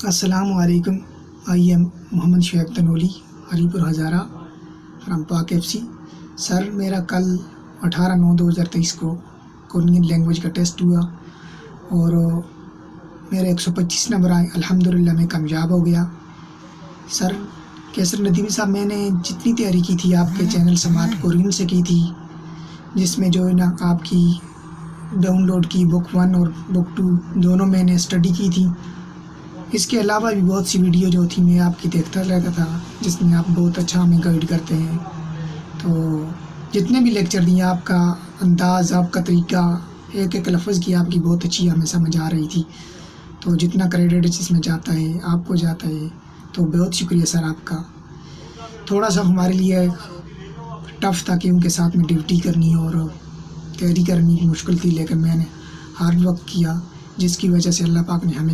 السلام علیکم. I am محمد شعیب تنولی, علی پور ہزارہ, فرام پاک ایف سی. سر میرا کل 18/9/2023 کو کورین لینگویج کا ٹیسٹ ہوا اور میرے 125 نمبر آئے. الحمدللہ میں کامیاب ہو گیا. سر کیسر ندیمی صاحب, میں نے جتنی تیاری کی تھی آپ کے چینل سماعت کورین سے کی تھی, جس میں جو ہے نا آپ کی ڈاؤن لوڈ کی بک 1 اور بک 2 دونوں میں نے اسٹڈی کی تھی. اس کے علاوہ بھی بہت سی ویڈیو جو تھی میں آپ کی دیکھتا رہتا تھا, جس میں آپ بہت اچھا ہمیں گائیڈ کرتے ہیں. تو جتنے بھی لیکچر دیے, آپ کا انداز, آپ کا طریقہ, ایک ایک لفظ کی آپ کی بہت اچھی ہمیں سمجھ آ رہی تھی. تو جتنا کریڈٹ اس میں جاتا ہے آپ کو جاتا ہے, تو بہت شکریہ سر آپ کا. تھوڑا سا ہمارے لیے ٹف تھا کہ ان کے ساتھ میں ڈیوٹی کرنی اور تیاری کرنی مشکل تھی, لیکن میں نے ہارڈ ورک کیا, جس کی وجہ سے اللہ پاک نے ہمیں